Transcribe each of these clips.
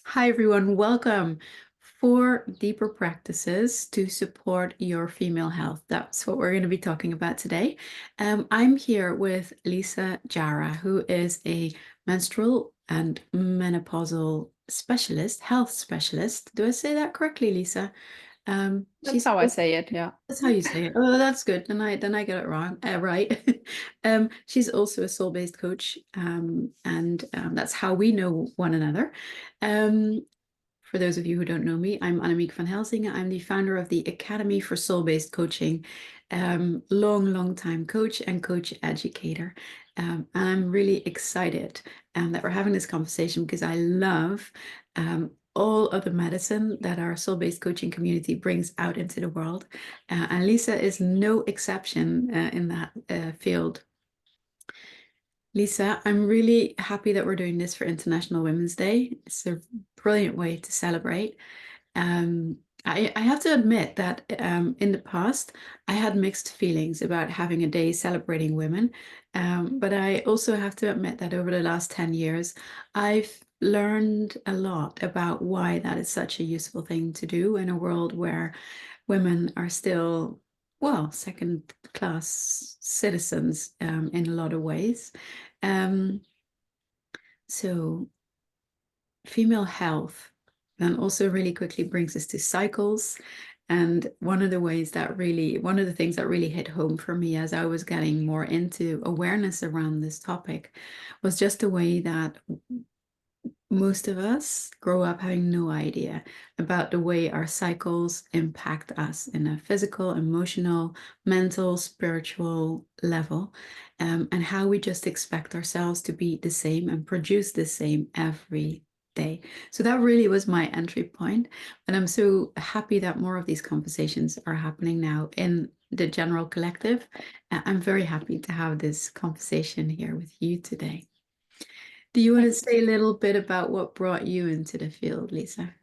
Hi, everyone. Welcome. 4 deeper practices to support your female health. That's what we're going to be talking about today. I'm here with Lisa Jara, who is a menstrual and menopausal specialist, health specialist. Do I say that correctly, Lisa? That's how I say it, yeah. That's how you say it. Oh, that's good. Then I get it wrong. Right. She's also a soul-based coach, and that's how we know one another. Um, for those of you who don't know me, I'm Annemiek van Helsingen. I'm the founder of the Academy for Soul-Based Coaching, long time coach and coach educator. And I'm really excited that we're having this conversation because I love all of the medicine that our soul-based coaching community brings out into the world. And Lisa is no exception in that field. Lisa, I'm really happy that we're doing this for International Women's Day. It's a brilliant way to celebrate. Um, I have to admit that in the past, I had mixed feelings about having a day celebrating women. But I also have to admit that over the last 10 years, I've learned a lot about why that is such a useful thing to do in a world where women are still, well, second-class citizens in a lot of ways. Um, so female health then also really quickly brings us to cycles. And one of the things that really hit home for me as I was getting more into awareness around this topic was just the way that most of us grow up having no idea about the way our cycles impact us in a physical, emotional, mental, spiritual level, and how we just expect ourselves to be the same and produce the same every day. So that really was my entry point, and I'm so happy that more of these conversations are happening now in the general collective. I'm very happy to have this conversation here with you today. Do you want to say a little bit about what brought you into the field, Lisa?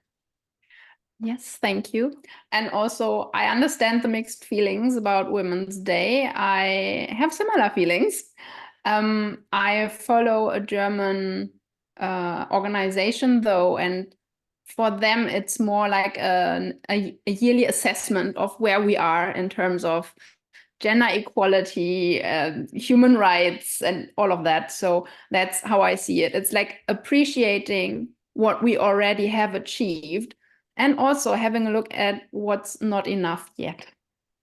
Yes, thank you. And also, I understand the mixed feelings about Women's Day. I have similar feelings. I follow a German organization, though, and for them, it's more like a yearly assessment of where we are in terms of gender equality, human rights, and all of that. So that's how I see it. It's like appreciating what we already have achieved and also having a look at what's not enough yet.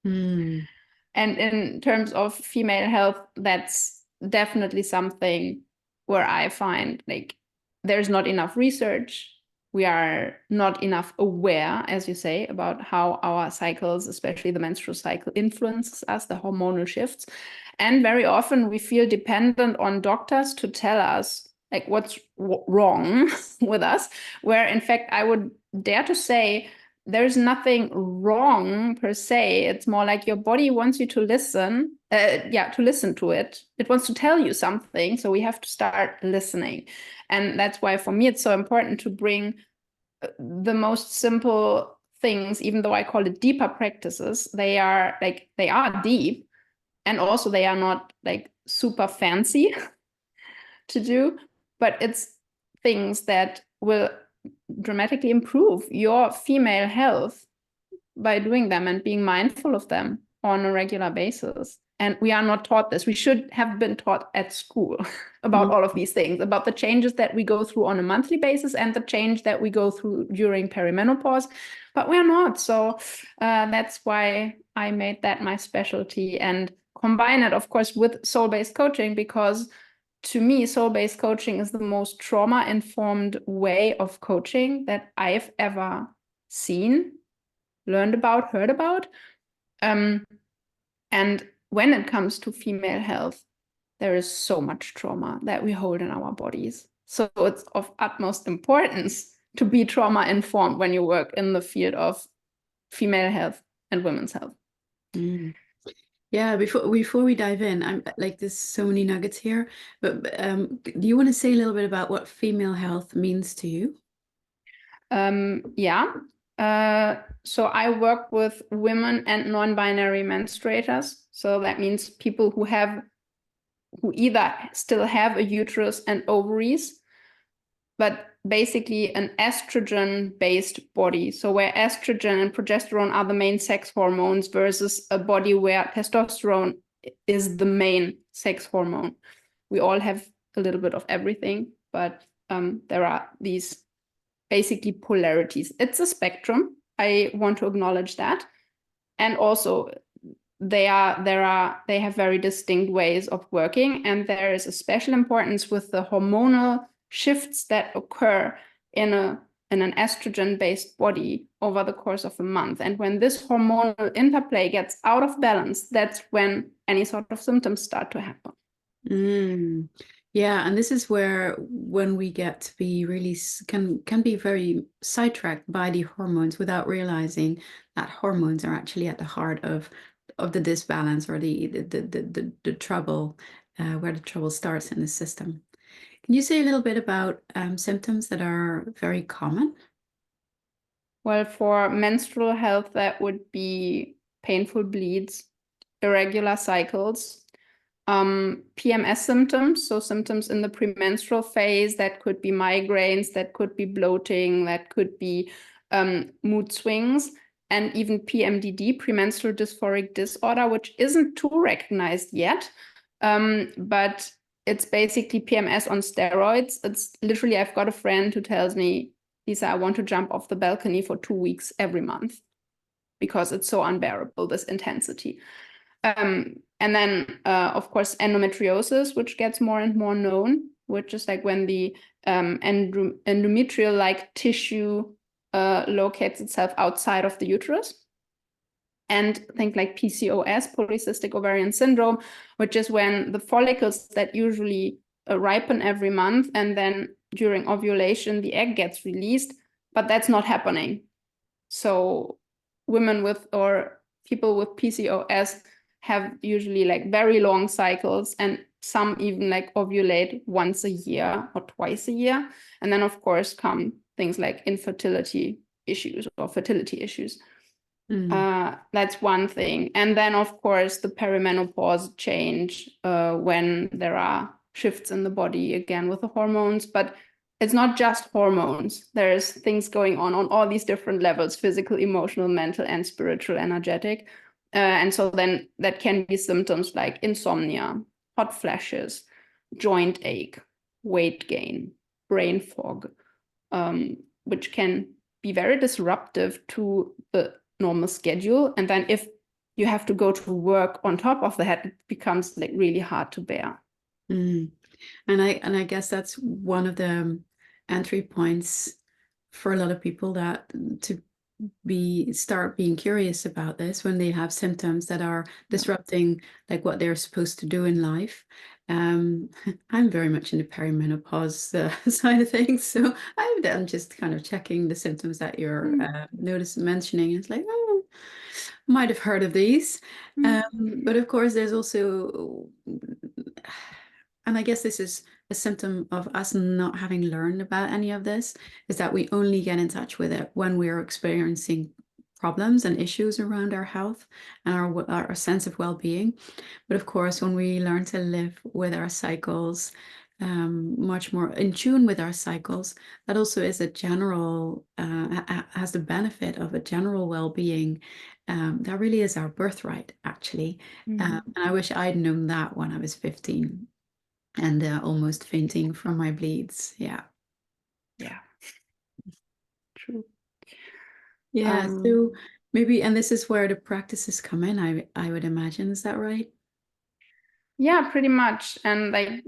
Mm. And in terms of female health, that's definitely something where I find like there's not enough research. We are not enough aware, as you say, about how our cycles, especially the menstrual cycle, influences us, the hormonal shifts. And very often we feel dependent on doctors to tell us like what's wrong with us, where in fact I would dare to say there's nothing wrong per se. It's more like your body wants you to listen, to listen to it. It wants to tell you something, so we have to start listening. And that's why for me it's so important to bring the most simple things, even though I call it deeper practices. They are deep, and also they are not like super fancy to do, but it's things that will dramatically improve your female health by doing them and being mindful of them on a regular basis. And we are not taught this. We should have been taught at school about all of these things, about the changes that we go through on a monthly basis and the change that we go through during perimenopause, but we're not. So that's why I made that my specialty and combine it, of course, with soul-based coaching, because to me, soul-based coaching is the most trauma-informed way of coaching that I've ever seen, learned about, heard about. And when it comes to female health, there is so much trauma that we hold in our bodies. So it's of utmost importance to be trauma-informed when you work in the field of female health and women's health. Mm. Yeah, before we dive in, I'm like there's so many nuggets here, but do you want to say a little bit about what female health means to you? Yeah. So I work with women and non-binary menstruators. So that means people who either still have a uterus and ovaries, but basically an estrogen-based body. So where estrogen and progesterone are the main sex hormones versus a body where testosterone is the main sex hormone. We all have a little bit of everything, but there are these basically polarities. It's a spectrum. I want to acknowledge that. And also they have very distinct ways of working, and there is a special importance with the hormonal shifts that occur in an estrogen-based body over the course of a month. And when this hormonal interplay gets out of balance, that's when any sort of symptoms start to happen. Mm. Yeah, and this is where when we get to be really can be very sidetracked by the hormones without realizing that hormones are actually at the heart of the disbalance or the trouble, where the trouble starts in the system. Can you say a little bit about symptoms that are very common? Well, for menstrual health, that would be painful bleeds, irregular cycles, PMS symptoms, so symptoms in the premenstrual phase. That could be migraines, that could be bloating, that could be mood swings, and even PMDD, premenstrual dysphoric disorder, which isn't too recognized yet, but it's basically PMS on steroids. It's literally, I've got a friend who tells me, Lisa, I want to jump off the balcony for 2 weeks every month because it's so unbearable, this intensity. And then, of course, endometriosis, which gets more and more known, which is like when the endometrial-like tissue locates itself outside of the uterus. And think like PCOS, polycystic ovarian syndrome, which is when the follicles that usually ripen every month, and then during ovulation, the egg gets released, but that's not happening. So women with or people with PCOS have usually like very long cycles, and some even like ovulate once a year or twice a year. And then of course come things like infertility issues or fertility issues. That's one thing. And then of course the perimenopause change when there are shifts in the body again with the hormones, but it's not just hormones. There's things going on all these different levels: physical, emotional, mental, and spiritual, energetic. And so then that can be symptoms like insomnia, hot flashes, joint ache, weight gain, brain fog, which can be very disruptive to the normal schedule. And then if you have to go to work on top of that, it becomes like really hard to bear. And I guess that's one of the entry points for a lot of people, that to start being curious about this when they have symptoms that are disrupting like what they're supposed to do in life. I'm very much in the perimenopause side of things, so I'm just kind of checking the symptoms that you're mentioning. It's like, oh, might have heard of these. But of course, there's also, and I guess this is a symptom of us not having learned about any of this, is that we only get in touch with it when we're experiencing problems and issues around our health and our sense of well-being. But of course, when we learn to live with our cycles, much more in tune with our cycles, that also is a general, has the benefit of a general well-being. That really is our birthright, actually. And I wish I'd known that when I was 15 and almost fainting from my bleeds. Yeah. True. Yeah. So maybe, and this is where the practices come in, I would imagine. Is that right? Yeah, pretty much. And like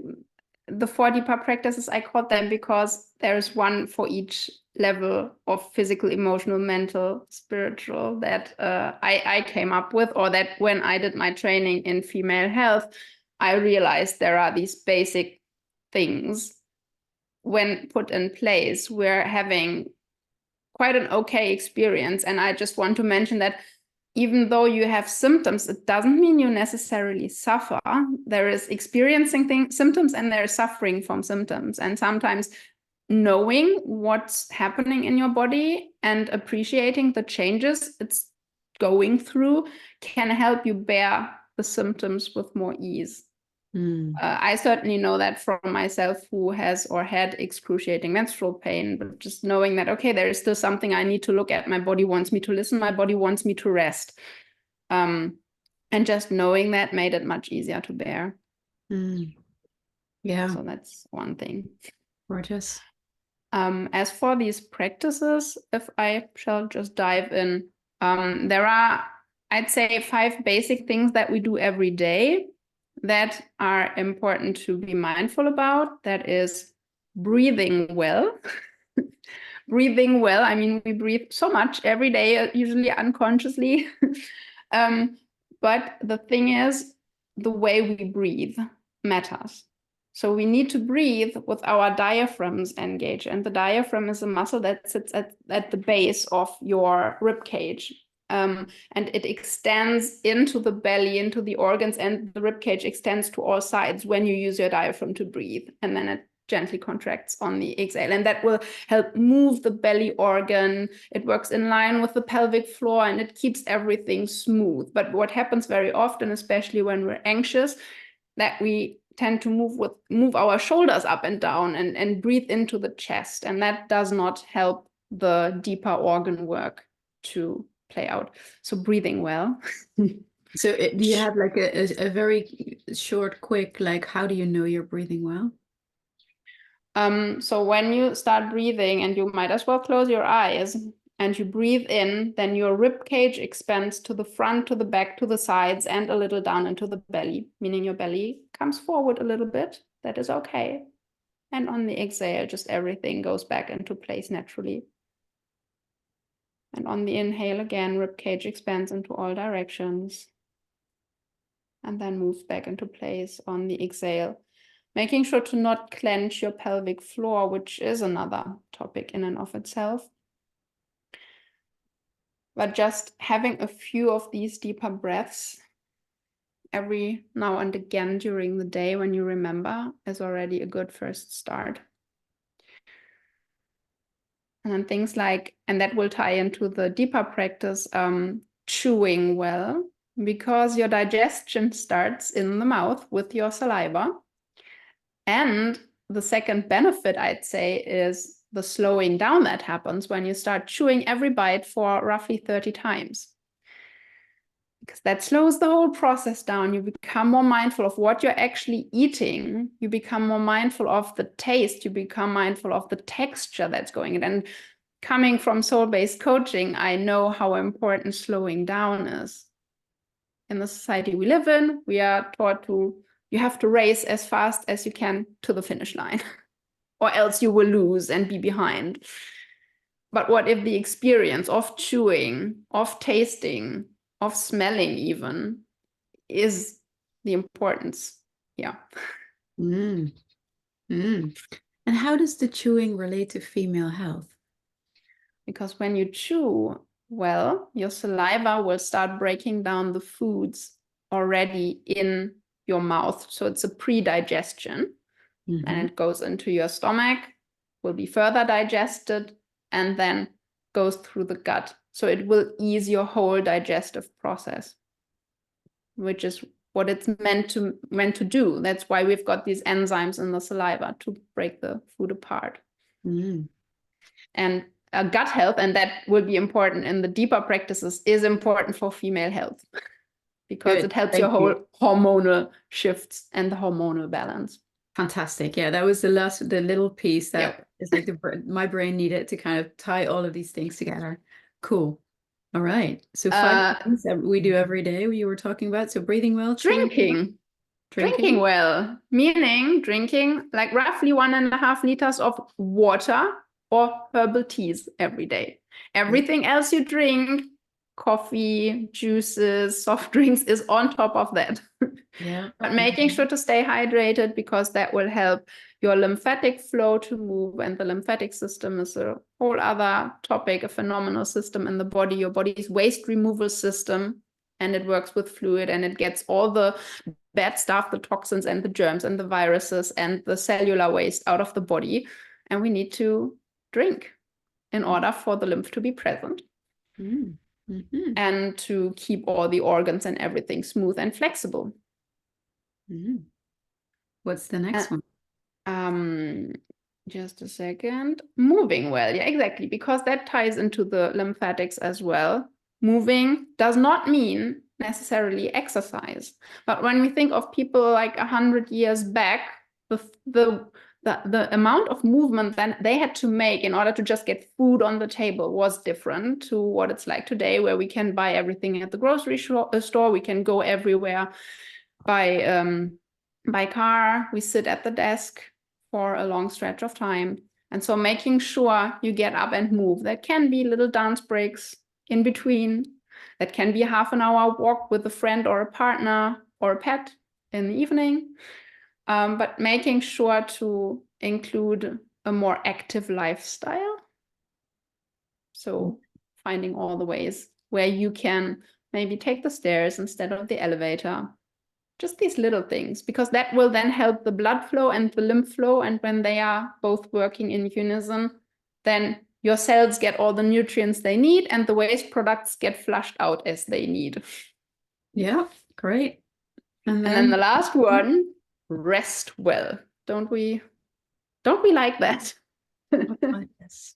the 4D-PAR practices, I call them because there's one for each level of physical, emotional, mental, spiritual that I came up with, or that when I did my training in female health, I realized there are these basic things. When put in place, we're having quite an okay experience. And I just want to mention that even though you have symptoms, it doesn't mean you necessarily suffer. There is experiencing symptoms and there's suffering from symptoms. And sometimes knowing what's happening in your body and appreciating the changes it's going through can help you bear the symptoms with more ease. I certainly know that from myself, who has or had excruciating menstrual pain, but just knowing that, okay, there is still something I need to look at. My body wants me to listen. My body wants me to rest. And just knowing that made it much easier to bear. Yeah. So that's one thing. Gorgeous. As for these practices, if I shall just dive in, there are, I'd say, 5 basic things that we do every day that are important to be mindful about. That is breathing well. Breathing well, I mean, we breathe so much every day, usually unconsciously. But the thing is, the way we breathe matters. So we need to breathe with our diaphragms engaged. And the diaphragm is a muscle that sits at the base of your rib cage. And it extends into the belly, into the organs, and the rib cage extends to all sides when you use your diaphragm to breathe. And then it gently contracts on the exhale. And that will help move the belly organ. It works in line with the pelvic floor and it keeps everything smooth. But what happens very often, especially when we're anxious, that we tend to move our shoulders up and down and breathe into the chest. And that does not help the deeper organ work to play out. So breathing well. So do you have like a very short, quick, like, how do you know you're breathing well? So when you start breathing, and you might as well close your eyes, and you breathe in, then your rib cage expands to the front, to the back, to the sides, and a little down into the belly, meaning your belly comes forward a little bit. That is okay. And on the exhale, just everything goes back into place naturally. And on the inhale again, rib cage expands into all directions and then moves back into place on the exhale. Making sure to not clench your pelvic floor, which is another topic in and of itself. But just having a few of these deeper breaths every now and again during the day when you remember is already a good first start. And then things like, and that will tie into the deeper practice, chewing well, because your digestion starts in the mouth with your saliva. And the second benefit, I'd say, is the slowing down that happens when you start chewing every bite for roughly 30 times. Because that slows the whole process down. You become more mindful of what you're actually eating. You become more mindful of the taste. You become mindful of the texture that's going in. And coming from soul-based coaching, I know how important slowing down is. In the society we live in, we are taught you have to race as fast as you can to the finish line, or else you will lose and be behind. But what if the experience of chewing, of tasting, of smelling even is the importance? Yeah. Mm. And how does the chewing relate to female health? Because when you chew well, your saliva will start breaking down the foods already in your mouth. So it's a pre-digestion. And it goes into your stomach, will be further digested, and then goes through the gut. So it will ease your whole digestive process, which is what it's meant to do. That's why we've got these enzymes in the saliva to break the food apart. And gut health, and that will be important in the deeper practices, is important for female health because Good. it helps Thank your whole you. hormonal shifts and the hormonal balance. Fantastic. Yeah, that was the little piece that Yep. is like my brain needed to kind of tie all of these things together. Cool. All right. So 5 things that we do every day you were talking about. So breathing well, chewing well, Drinking well, meaning drinking like roughly 1.5 liters of water or herbal teas every day. Everything else you drink, coffee, juices, soft drinks, is on top of that. Yeah. But making sure to stay hydrated, because that will help your lymphatic flow to move. And the lymphatic system is a whole other topic, a phenomenal system in the body, your body's waste removal system. And it works with fluid, and it gets all the bad stuff, the toxins and the germs and the viruses and the cellular waste out of the body. And we need to drink in order for the lymph to be present and to keep all the organs and everything smooth and flexible. What's the next one? Um, just a second. Moving well. Yeah, exactly. Because that ties into the lymphatics as well. Moving does not mean necessarily exercise. But when we think of people like 100 years back, the, the, the amount of movement that they had to make in order to just get food on the table was different to what it's like today, where we can buy everything at the grocery store, we can go everywhere by car, we sit at the desk for a long stretch of time. And so making sure you get up and move. That can be little dance breaks in between. That can be a half an hour walk with a friend or a partner or a pet in the evening. But making sure to include a more active lifestyle. So finding all the ways where you can maybe take the stairs instead of the elevator. Just these little things, because that will then help the blood flow and the lymph flow. And when they are both working in unison, then your cells get all the nutrients they need and the waste products get flushed out as they need. Yeah, great. And then the last one, rest well. Don't we like that? I guess.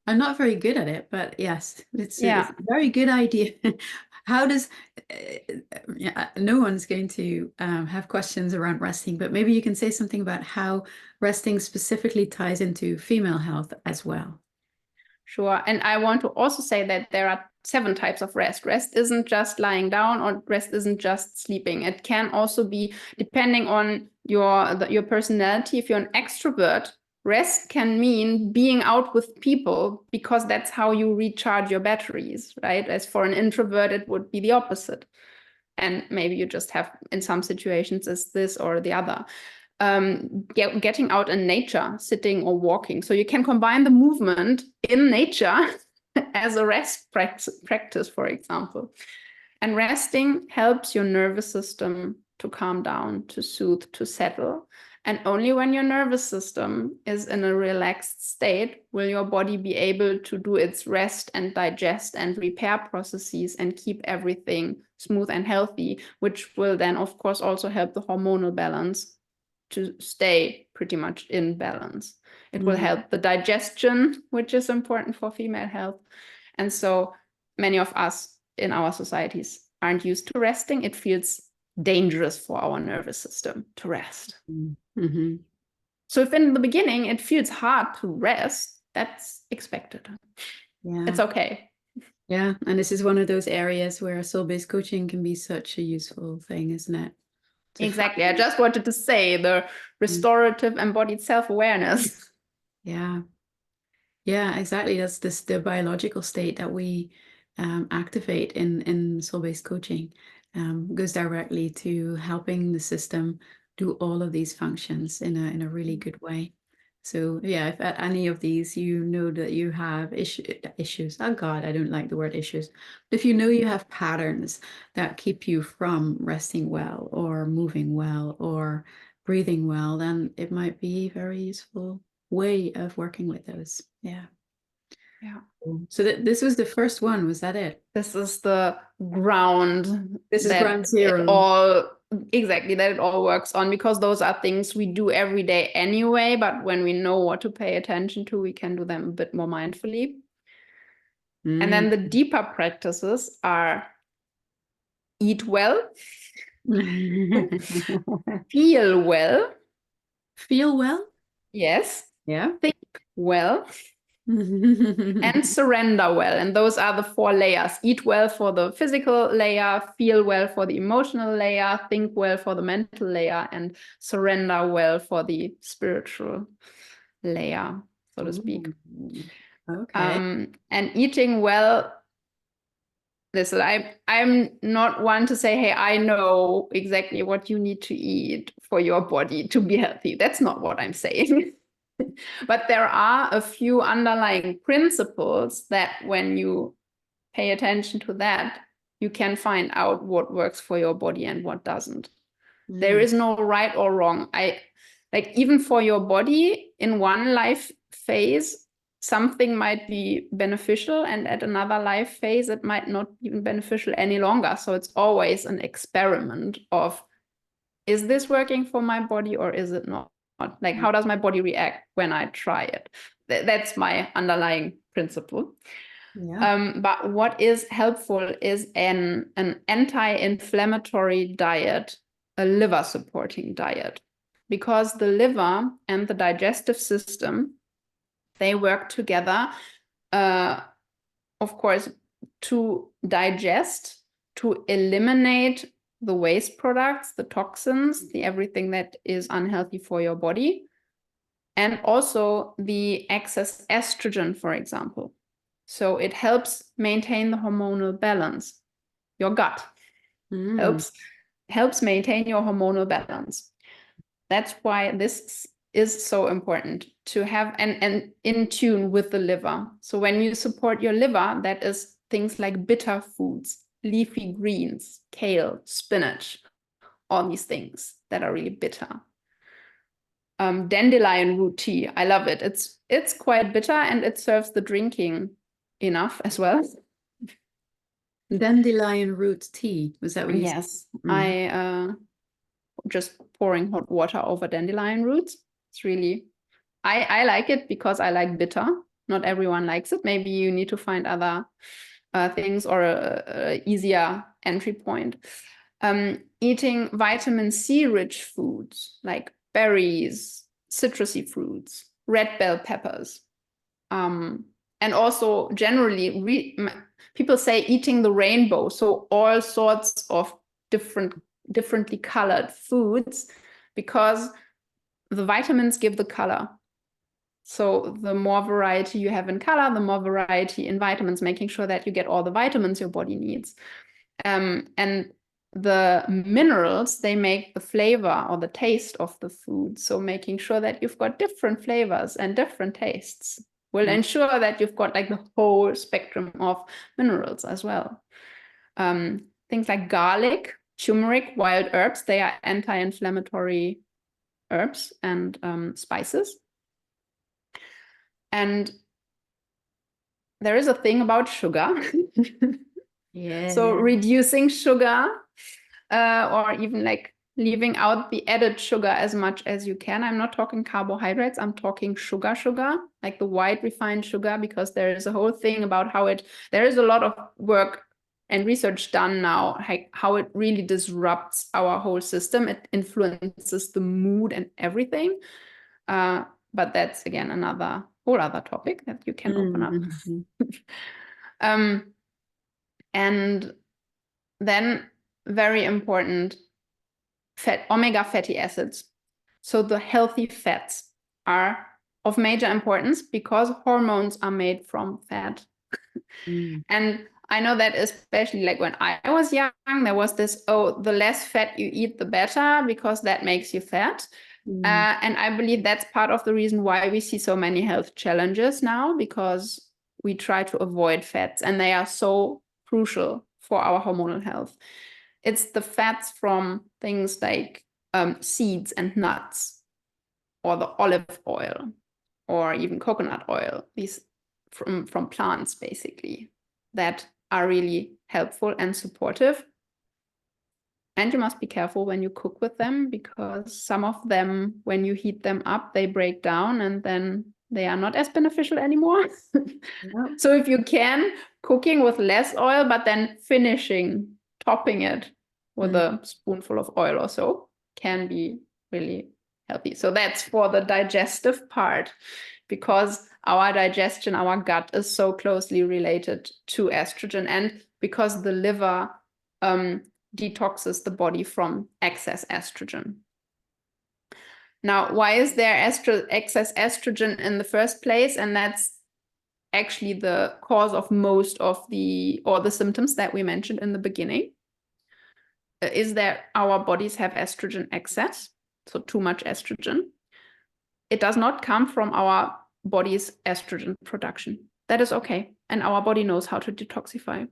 I'm not very good at it, but yes, it's Yeah. a very good idea. How does, yeah, no one's going to have questions around resting, but maybe you can say something about how resting specifically ties into female health as well. Sure. And I want to also say that there are 7 types of rest. Rest isn't just lying down, or rest isn't just sleeping. It can also be, depending on your personality. If you're an extrovert, rest can mean being out with people, because that's how you recharge your batteries, right? As for an introvert, it would be the opposite. And maybe you just have, in some situations, is this or the other. Getting out in nature, sitting or walking. So you can combine the movement in nature as a rest practice, for example. And resting helps your nervous system to calm down, to soothe, to settle. And only when your nervous system is in a relaxed state will your body be able to do its rest and digest and repair processes and keep everything smooth and healthy, which will then, of course, also help the hormonal balance to stay pretty much in balance. It will help the digestion, which is important for female health. And so many of us in our societies aren't used to resting. It feels dangerous for our nervous system to rest. Mm-hmm. So if in the beginning it feels hard to rest, that's expected. Yeah. It's okay. Yeah. And this is one of those areas where soul-based coaching can be such a useful thing, isn't it? Exactly. I just wanted to say the restorative embodied self-awareness. Yeah. Yeah, exactly. That's the biological state that we activate in soul-based coaching. Goes directly to helping the system do all of these functions in a really good way. So yeah, if at any of these you know that you have issues, oh God, I don't like the word issues. But if you know you have patterns that keep you from resting well or moving well or breathing well, then it might be a very useful way of working with those. Yeah. Yeah. So this was the first one, was that it? This is the ground This is that ground zero. that it all works on, because those are things we do every day anyway, but when we know what to pay attention to, we can do them a bit more mindfully. And then the deeper practices are eat well, feel well, Feel well? yes, Yeah. think well, and surrender well. And those are the 4 layers. Eat well for the physical layer, feel well for the emotional layer, think well for the mental layer, and surrender well for the spiritual layer, so to speak. Okay. And eating well, listen, I'm not one to say, hey, I know exactly what you need to eat for your body to be healthy. That's not what I'm saying. But there are a few underlying principles that when you pay attention to that, you can find out what works for your body and what doesn't. There is no right or wrong. Like, even for your body in one life phase, something might be beneficial, and at another life phase, it might not even beneficial any longer. So it's always an experiment of is this working for my body or is it not? Like, how does my body react when I try it? That's my underlying principle. Yeah. But what is helpful is an anti-inflammatory diet, a liver supporting diet, because the liver and the digestive system, they work together, of course, to digest, to eliminate the waste products, the toxins, the everything that is unhealthy for your body, and also the excess estrogen, for example. So it helps maintain the hormonal balance. Your gut helps maintain your hormonal balance. That's why this is so important to have and in tune with the liver. So when you support your liver, that is things like bitter foods, leafy greens, kale, spinach, all these things that are really bitter. Dandelion root tea, I love it. It's quite bitter and it serves the drinking enough as well. Dandelion root tea, was that what you said? Yes, I just pouring hot water over dandelion roots. It's really, I like it because I like bitter. Not everyone likes it. Maybe you need to find other things or a easier entry point. Eating vitamin C rich foods like berries, citrusy fruits, red bell peppers. And also generally, people say eating the rainbow. So all sorts of differently colored foods, because the vitamins give the color. So the more variety you have in color, the more variety in vitamins, making sure that you get all the vitamins your body needs. And the minerals, they make the flavor or the taste of the food. So making sure that you've got different flavors and different tastes will ensure that you've got like the whole spectrum of minerals as well. Things like garlic, turmeric, wild herbs, they are anti-inflammatory herbs and spices. And there is a thing about sugar. Yeah. So reducing sugar or even like leaving out the added sugar as much as you can. I'm not talking carbohydrates, I'm talking sugar, like the white refined sugar, because there is a whole thing about there is a lot of work and research done now, how it really disrupts our whole system. It influences the mood and everything. But that's again whole other topic that you can open up. And then very important, omega fatty acids. So the healthy fats are of major importance because hormones are made from fat. And I know that especially like when I was young, there was this, oh, the less fat you eat, the better, because that makes you fat. And I believe that's part of the reason why we see so many health challenges now, because we try to avoid fats and they are so crucial for our hormonal health. It's the fats from things like seeds and nuts, or the olive oil, or even coconut oil, these from plants basically, that are really helpful and supportive. And you must be careful when you cook with them, because some of them, when you heat them up, they break down and then they are not as beneficial anymore. So if you can, cooking with less oil, but then topping it with a spoonful of oil or so, can be really healthy. So that's for the digestive part, because our digestion, our gut is so closely related to estrogen, and because the liver detoxes the body from excess estrogen. Now, why is there excess estrogen in the first place? And that's actually the cause of most of the symptoms that we mentioned in the beginning, is that our bodies have estrogen excess, so too much estrogen. It does not come from our body's estrogen production. That is okay. And our body knows how to detoxify.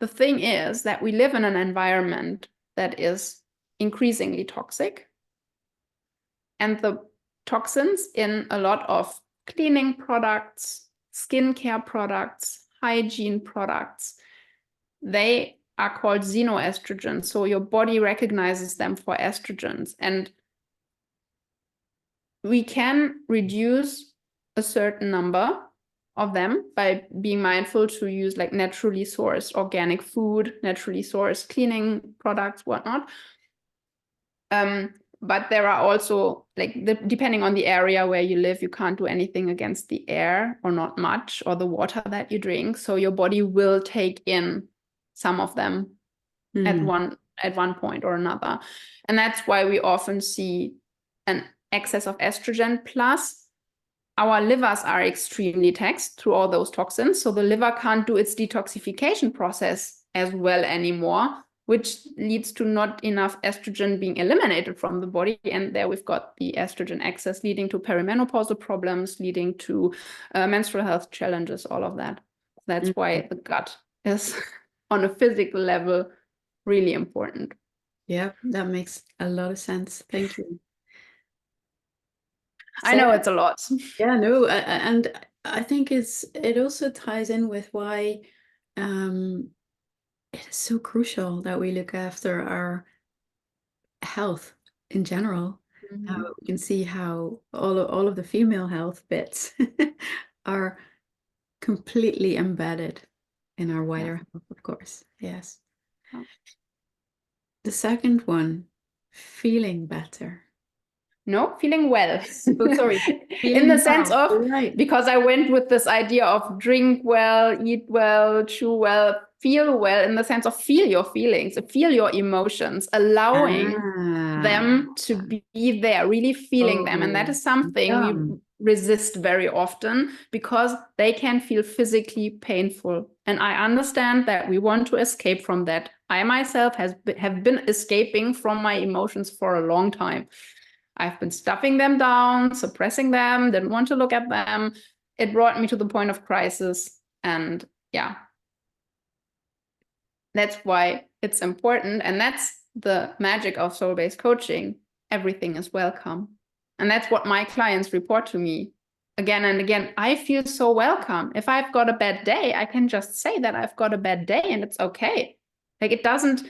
The thing is that we live in an environment that is increasingly toxic. And the toxins in a lot of cleaning products, skincare products, hygiene products, they are called xenoestrogens. So your body recognizes them for estrogens. And we can reduce a certain number of them by being mindful to use like naturally sourced organic food, naturally sourced cleaning products, whatnot. But there are also, like, depending on the area where you live, you can't do anything against the air, or not much, or the water that you drink. So your body will take in some of them at one point or another. And that's why we often see an excess of estrogen. Plus, our livers are extremely taxed through all those toxins. So the liver can't do its detoxification process as well anymore, which leads to not enough estrogen being eliminated from the body. And there we've got the estrogen excess, leading to perimenopausal problems, leading to menstrual health challenges, all of that. That's why the gut is on a physical level really important. Yeah, that makes a lot of sense. Thank you. I know it's a lot. Yeah, no, and I think it also ties in with why it is so crucial that we look after our health in general. We can see how all of the female health bits are completely embedded in our wider health, of course. Yes. Yeah. The second one, feeling better. No, feeling well. Oh, sorry, In the feeling sense well. of, You're right. because I went with this idea of drink well, eat well, chew well, feel well, in the sense of feel your feelings, feel your emotions, allowing them to be there, really feeling them. And that Oh, is something we yum. resist very often, because they can feel physically painful. And I understand that we want to escape from that. I myself have been escaping from my emotions for a long time. I've been stuffing them down, suppressing them, didn't want to look at them. It brought me to the point of crisis. And yeah, that's why it's important. And that's the magic of soul-based coaching. Everything is welcome. And that's what my clients report to me again and again. I feel so welcome. If I've got a bad day, I can just say that I've got a bad day and it's okay. Like, it doesn't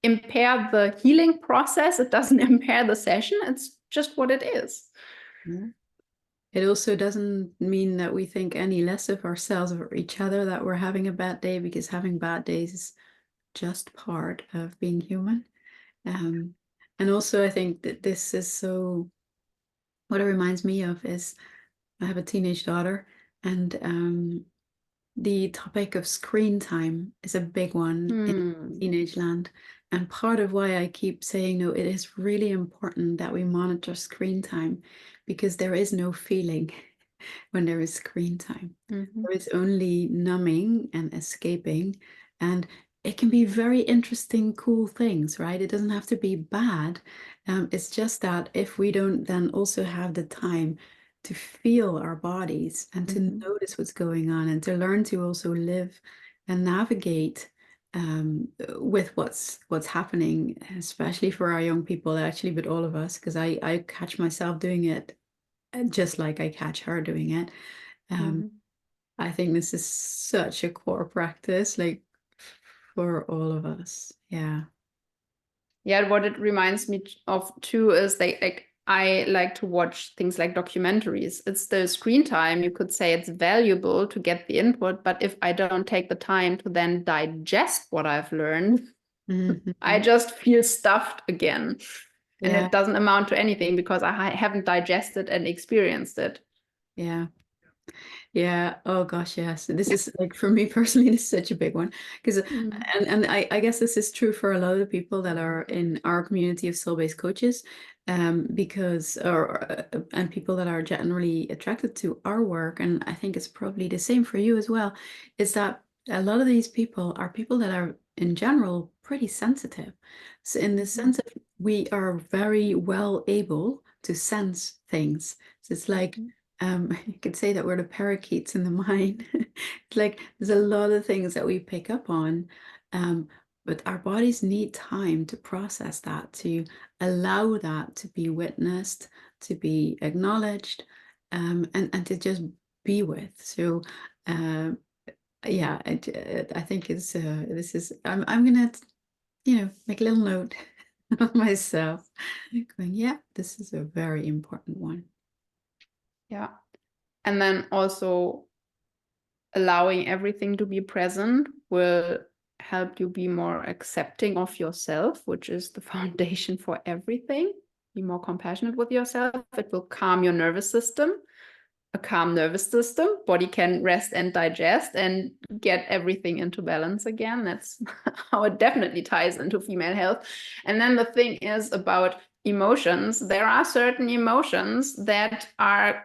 impair the healing process. It doesn't impair the session. It's just what it is. Yeah. It also doesn't mean that we think any less of ourselves or each other that we're having a bad day, because having bad days is just part of being human. And also, I think that this is so, what it reminds me of is I have a teenage daughter, and the topic of screen time is a big one in teenage land. And part of why I keep saying, no, it is really important that we monitor screen time, because there is no feeling when there is screen time. There is only numbing and escaping. And it can be very interesting, cool things, right? It doesn't have to be bad. It's just that if we don't then also have the time to feel our bodies and to notice what's going on, and to learn to also live and navigate with what's happening, especially for our young people, actually, but all of us, because I catch myself doing it just like I catch her doing it. I think this is such a core practice, like for all of us. Yeah. Yeah, what it reminds me of too is like I like to watch things like documentaries. It's the screen time. You could say it's valuable to get the input, but if I don't take the time to then digest what I've learned, I just feel stuffed again. And Yeah. it doesn't amount to anything because I haven't digested and experienced it. Yeah. Yeah. Oh gosh, yes. This is like, for me personally, this is such a big one, because and I guess this is true for a lot of the people that are in our community of soul-based coaches, because and people that are generally attracted to our work, and I think it's probably the same for you as well, is that a lot of these people are people that are in general pretty sensitive. So in the sense of, we are very well able to sense things. So it's like, you could say that we're the parakeets in the mind. It's like there's a lot of things that we pick up on, but our bodies need time to process that, to allow that to be witnessed, to be acknowledged, and to just be with. So, yeah, I think it's this is I'm gonna, make a little note of myself, going, yeah, this is a very important one. Yeah. And then also allowing everything to be present will help you be more accepting of yourself, which is the foundation for everything. Be more compassionate with yourself. It will calm your nervous system. A calm nervous system, body can rest and digest and get everything into balance again. That's how it definitely ties into female health. And then the thing is about emotions. There are certain emotions that are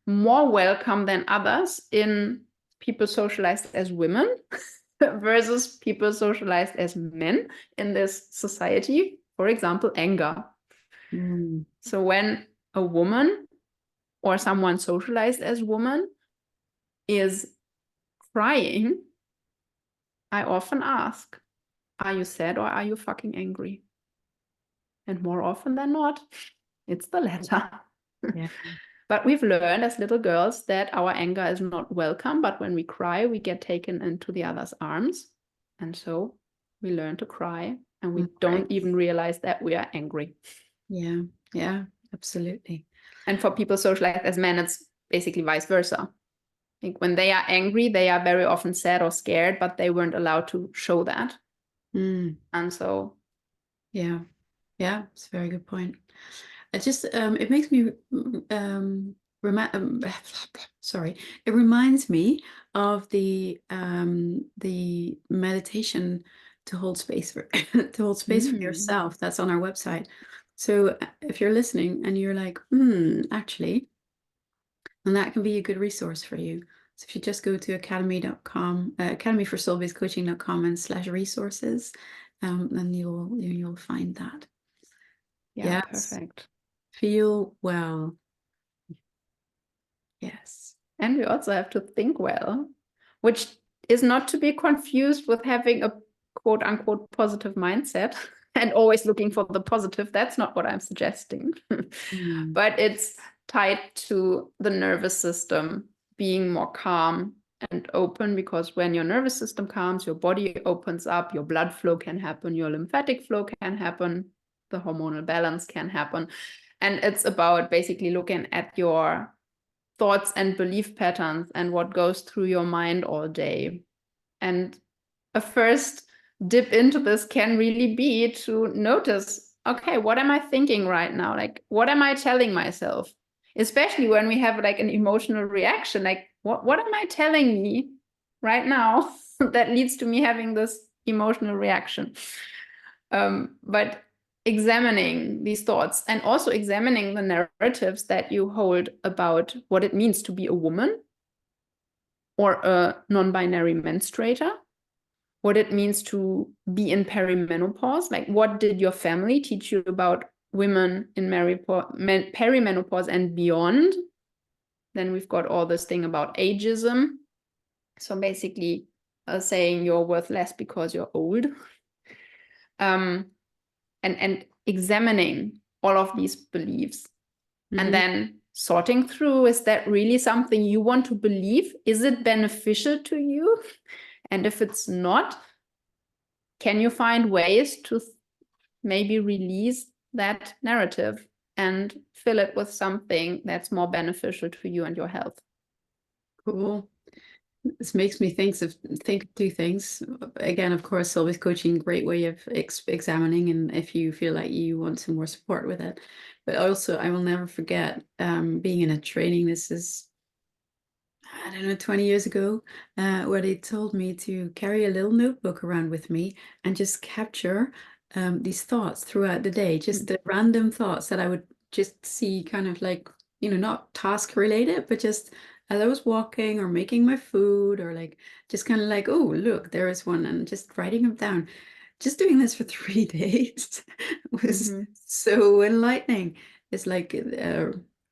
more welcome than others in people socialized as women versus people socialized as men in this society. For example, anger. Mm. So when a woman or someone socialized as woman is crying, I often ask, are you sad or are you fucking angry? And more often than not, it's the latter. Yeah. But we've learned as little girls that our anger is not welcome, but when we cry, we get taken into the other's arms. And so we learn to cry and we Right. don't even realize that we are angry. Yeah, yeah, absolutely. And for people socialized as men, it's basically vice versa. Like when they are angry, they are very often sad or scared, but they weren't allowed to show that. Mm. And so, Yeah, yeah, it's a very good point. It just it makes me sorry, it reminds me of the meditation to hold space for to hold space for yourself that's on our website. So if you're listening and you're like, actually, and that can be a good resource for you. So if you just go to academy.com, academyforsoulbasedcoaching.com and /resources, then you'll find that. yeah, Yes. perfect. Feel well. Yes. And we also have to think well, which is not to be confused with having a quote unquote positive mindset and always looking for the positive. That's not what I'm suggesting. Mm. But it's tied to the nervous system being more calm and open, because when your nervous system calms, your body opens up, your blood flow can happen, your lymphatic flow can happen, the hormonal balance can happen. And it's about basically looking at your thoughts and belief patterns and what goes through your mind all day. And a first dip into this can really be to notice, okay, what am I thinking right now? Like, what am I telling myself? Especially when we have like an emotional reaction, like what am I telling me right now that leads to me having this emotional reaction? But examining these thoughts and also examining the narratives that you hold about what it means to be a woman or a non-binary menstruator, what it means to be in perimenopause. Like, what did your family teach you about women in perimenopause and beyond? Then we've got all this thing about ageism. So basically saying you're worth less because you're old. And examining all of these beliefs and then sorting through, is that really something you want to believe? Is it beneficial to you? And if it's not, can you find ways to maybe release that narrative and fill it with something that's more beneficial to you and your health? Cool. This makes me think of two things. Again, of course, always coaching, great way of examining, and if you feel like you want some more support with it. But also, I will never forget being in a training. This is, I don't know, 20 years ago, where they told me to carry a little notebook around with me and just capture these thoughts throughout the day, just the random thoughts that I would just see, kind of like, not task related, but just as I was walking or making my food, or like just kind of like, oh, look, there is one, and just writing them down. Just doing this for 3 days was so enlightening. It's like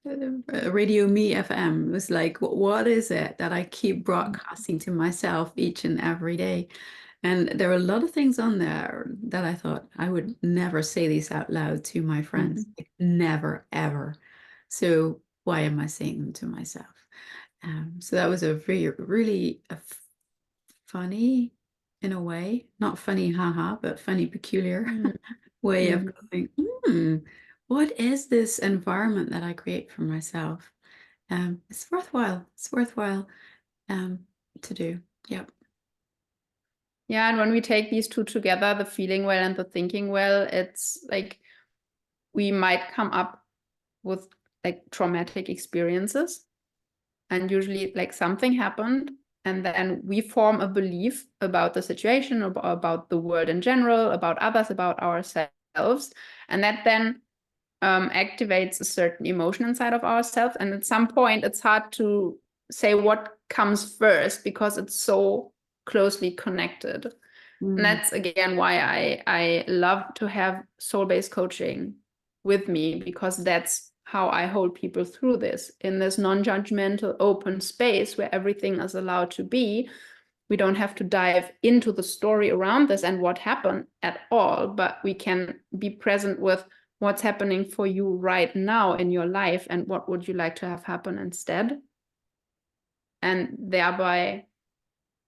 Radio Me FM was like, what is it that I keep broadcasting to myself each and every day? And there were a lot of things on there that I thought I would never say these out loud to my friends. Like, never, ever. So why am I saying them to myself? So that was a really funny, in a way, not funny, haha, but funny, peculiar way of Mm-hmm. going, what is this environment that I create for myself? It's worthwhile. It's worthwhile to do. Yep. Yeah, and when we take these two together, the feeling well and the thinking well, it's like we might come up with like traumatic experiences. And usually like something happened, and then we form a belief about the situation, about the world in general, about others, about ourselves. And that then activates a certain emotion inside of ourselves. And at some point, it's hard to say what comes first because it's so closely connected. And Mm. that's again why I love to have soul-based coaching with me, because that's how I hold people through this in this non-judgmental open space where everything is allowed to be. We don't have to dive into the story around this and what happened at all, but we can be present with what's happening for you right now in your life and what would you like to have happen instead. And thereby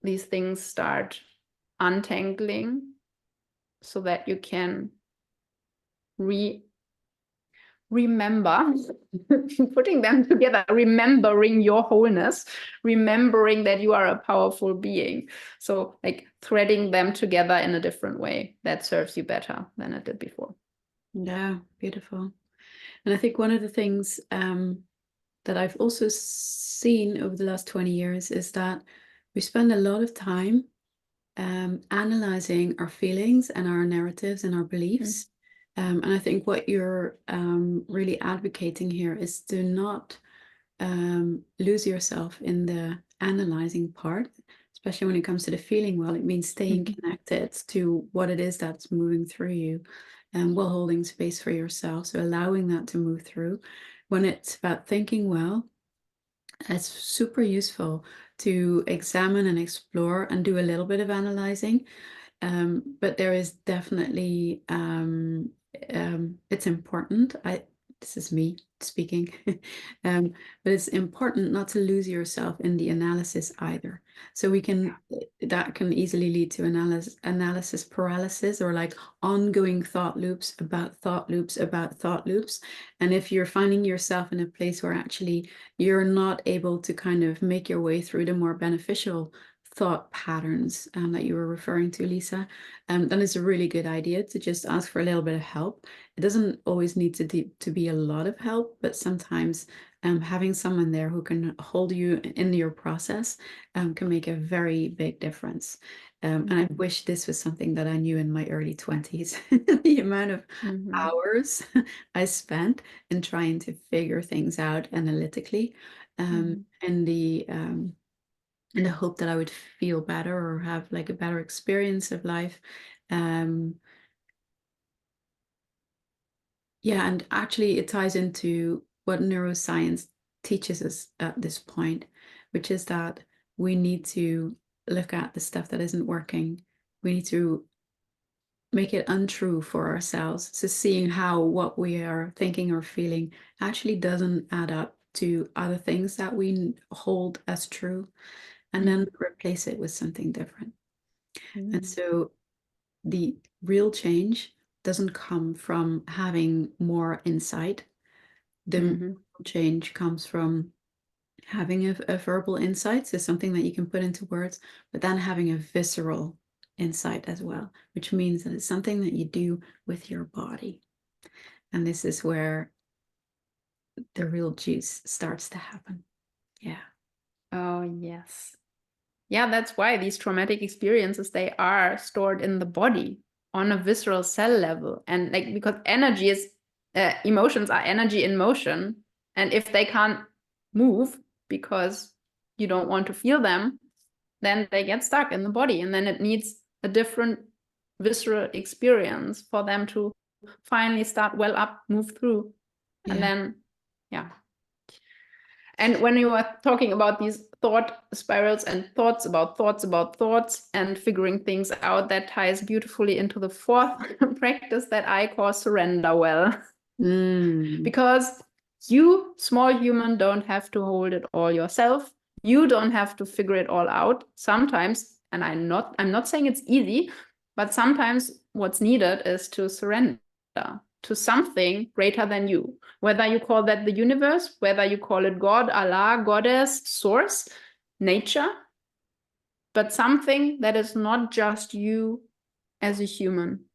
these things start untangling so that you can remember putting them together, remembering your wholeness, remembering that you are a powerful being. So like threading them together in a different way that serves you better than it did before. Yeah, beautiful. And I think one of the things that I've also seen over the last 20 years is that we spend a lot of time analyzing our feelings and our narratives and our beliefs. And I think what you're really advocating here is to not lose yourself in the analyzing part, especially when it comes to the feeling well. It means staying Mm-hmm. connected to what it is that's moving through you and while holding space for yourself. So allowing that to move through. When it's about thinking well, it's super useful to examine and explore and do a little bit of analyzing. But there is definitely it's important. This is me speaking, but it's important not to lose yourself in the analysis either. So we can that can easily lead to analysis paralysis, or like ongoing thought loops about thought loops about thought loops. And if you're finding yourself in a place where actually you're not able to kind of make your way through the more beneficial thought patterns that you were referring to, Lisa, then it's a really good idea to just ask for a little bit of help. It doesn't always need to be a lot of help, but sometimes having someone there who can hold you in your process can make a very big difference. And I wish this was something that I knew in my early 20s. The amount of Mm-hmm. hours I spent in trying to figure things out analytically, Mm-hmm. and in the hope that I would feel better or have like a better experience of life. Um, yeah, and actually it ties into what neuroscience teaches us at this point, which is that we need to look at the stuff that isn't working. We need to make it untrue for ourselves. So seeing how what we are thinking or feeling actually doesn't add up to other things that we hold as true, and then replace it with something different. And Mm-hmm. so the real change doesn't come from having more insight. The real Mm-hmm. change comes from having a verbal insight, so something that you can put into words, but then having a visceral insight as well, which means that it's something that you do with your body. And this is where the real juice starts to happen. Yeah. Oh, yes. Yeah, that's why these traumatic experiences, they are stored in the body on a visceral cell level. And like, because energy is, emotions are energy in motion. And if they can't move because you don't want to feel them, then they get stuck in the body. And then it needs a different visceral experience for them to finally start well up, move through. And Yeah. then, yeah. And when you are talking about these thought spirals and thoughts about thoughts and figuring things out, that ties beautifully into the fourth practice that I call surrender well. Mm. Because you, small human, don't have to hold it all yourself. You don't have to figure it all out. Sometimes, and I'm not saying it's easy, but sometimes what's needed is to surrender to something greater than you. Whether you call that the universe, whether you call it God, Allah, goddess, source, nature, but something that is not just you as a human,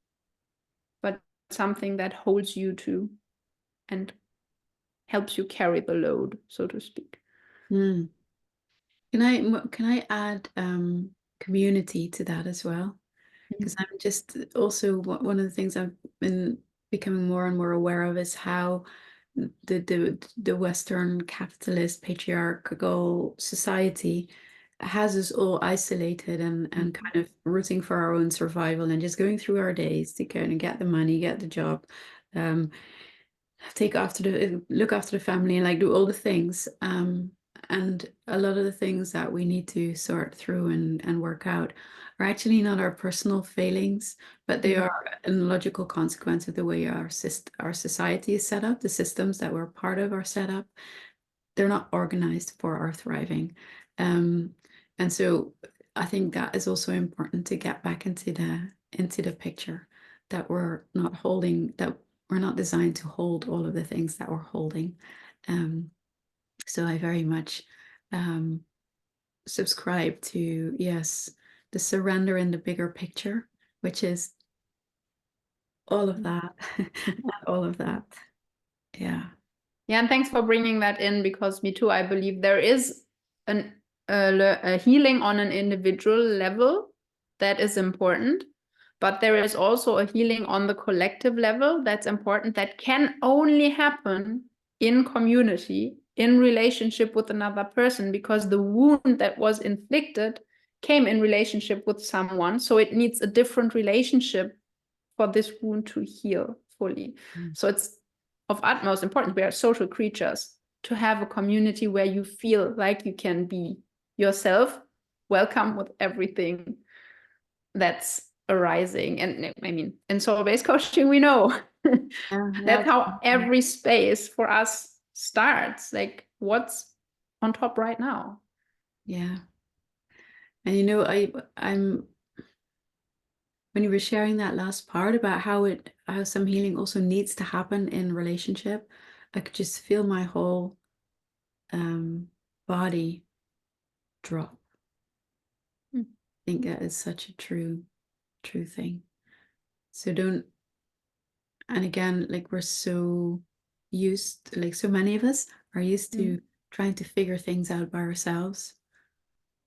but something that holds you too and helps you carry the load, so to speak. Mm. Can I add community to that as well? Because I'm just also one of the things I've been becoming more and more aware of is how the Western capitalist patriarchal society has us all isolated and kind of rooting for our own survival and just going through our days to kind of get the money, get the job, um, look after the family and like do all the things. And a lot of the things that we need to sort through and work out are actually not our personal failings, but they are a logical consequence of the way our society is set up, the systems that we're part of are set up. They're not organized for our thriving. Um, and so I think that is also important to get back into the picture that we're not designed to hold all of the things that we're holding. So I very much subscribe to, yes, the surrender in the bigger picture, which is all of that, all of that. Yeah. Yeah, and thanks for bringing that in, because me too, I believe there is a healing on an individual level that is important, but there is also a healing on the collective level that's important, that can only happen in community, in relationship with another person, because the wound that was inflicted came in relationship with someone. So it needs a different relationship for this wound to heal fully. Mm. So it's of utmost importance. We are social creatures, to have a community where you feel like you can be yourself, welcome with everything that's arising. And I mean, in soul-based coaching, we know Yeah, that's yeah, how every space for us starts. Like, what's on top right now? yeah. And I'm when you were sharing that last part about how some healing also needs to happen in relationship, I could just feel my whole um body drop. Mm. I think that is such a true thing. So don't, and again, like we're so used, like so many of us are used to trying to figure things out by ourselves.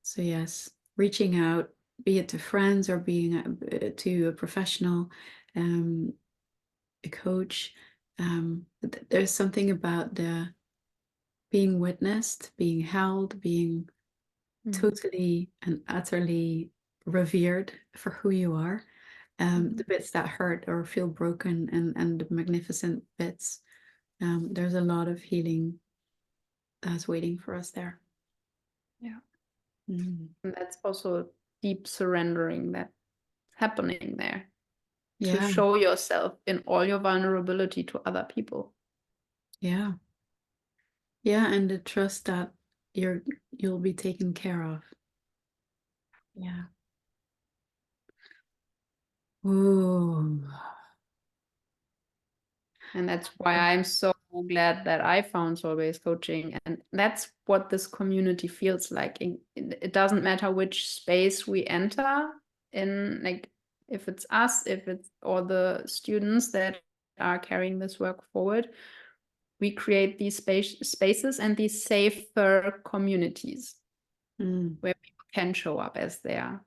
So yes, reaching out, be it to friends or being to a professional, um, a coach. There's something about the being witnessed, being held, being totally and utterly revered for who you are. The bits that hurt or feel broken and the magnificent bits. There's a lot of healing that's waiting for us there. Yeah. Mm. And that's also deep surrendering that's happening there, to Yeah, show yourself in all your vulnerability to other people. yeah, yeah, and the trust that you'll be taken care of. Yeah. Ooh. And that's why I'm so glad that I found soul-based coaching. And that's what this community feels like. It doesn't matter which space we enter in, like if it's us, if it's all the students that are carrying this work forward, we create these spaces and these safer communities Mm. where people can show up as their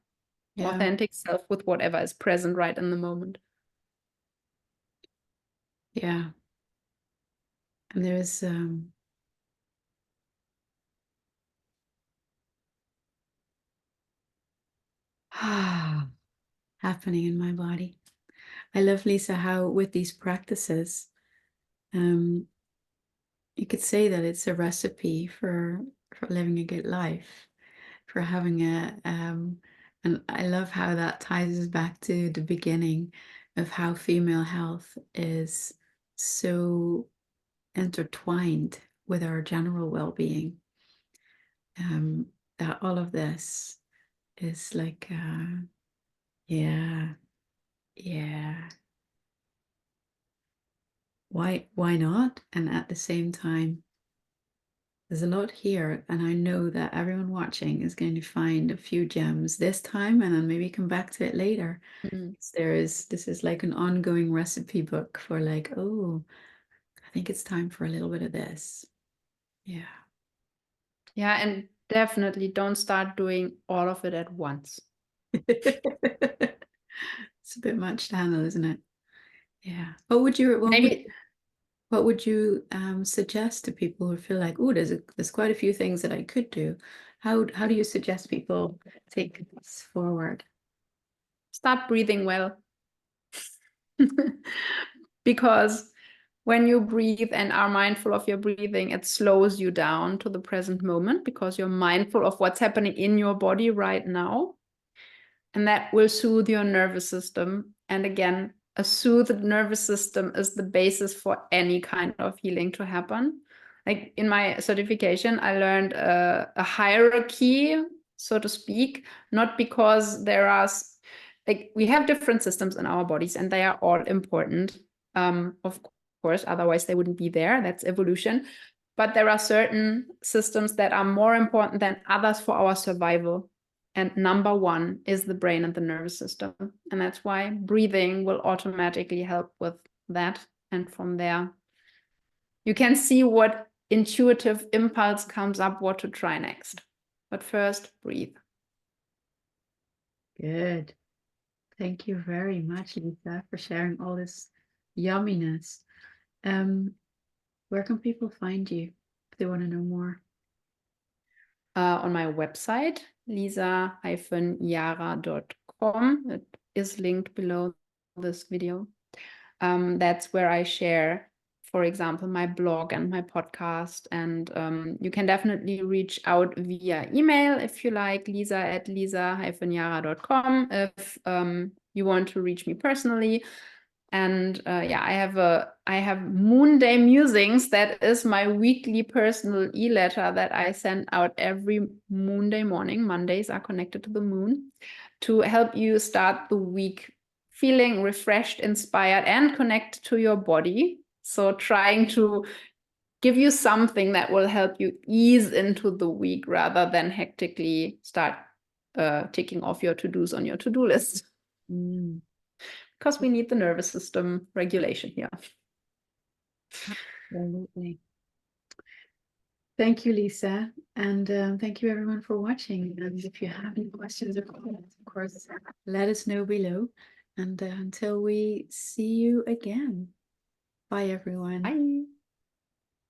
Yeah, authentic self with whatever is present right in the moment. yeah. And there's happening in my body. I love, Lisa, how with these practices, um, you could say that it's a recipe for living a good life, for having and I love how that ties us back to the beginning of how female health is so intertwined with our general well-being. that all of this is like, yeah, yeah. Why not? And at the same time, there's a lot here, and I know that everyone watching is going to find a few gems this time and then maybe come back to it later. Mm. This is like an ongoing recipe book for like, oh, I think it's time for a little bit of this. Yeah. Yeah, and definitely don't start doing all of it at once. It's a bit much to handle, isn't it? Yeah. What would you suggest to people who feel like, oh, there's quite a few things that I could do? How do you suggest people take this forward? Start breathing well. Because when you breathe and are mindful of your breathing, it slows you down to the present moment because you're mindful of what's happening in your body right now. And that will soothe your nervous system. And again, a soothed nervous system is the basis for any kind of healing to happen. Like in my certification, I learned a hierarchy, so to speak, not because there are like we have different systems in our bodies and they are all important, of course, otherwise they wouldn't be there. That's evolution. But there are certain systems that are more important than others for our survival. And number one is the brain and the nervous system. And that's why breathing will automatically help with that. And from there, you can see what intuitive impulse comes up, what to try next. But first, breathe. Good. Thank you very much, Lisa, for sharing all this yumminess. Where can people find you if they want to know more? On my website, lisa-jara.com. It is linked below this video. That's where I share, for example, my blog and my podcast. And you can definitely reach out via email if you like, lisa@lisa-jara.com if you want to reach me personally. And yeah, I have Moon Day Musings. That is my weekly personal e-letter that I send out every Moon Day morning. Mondays are connected to the moon to help you start the week feeling refreshed, inspired, and connected to your body. So trying to give you something that will help you ease into the week rather than hectically start ticking off your to-dos on your to-do list. Mm. Because we need the nervous system regulation here. Absolutely. Thank you, Lisa. And thank you everyone for watching. And if you have any questions or comments, of course, let us know below. And until we see you again. Bye, everyone. Bye.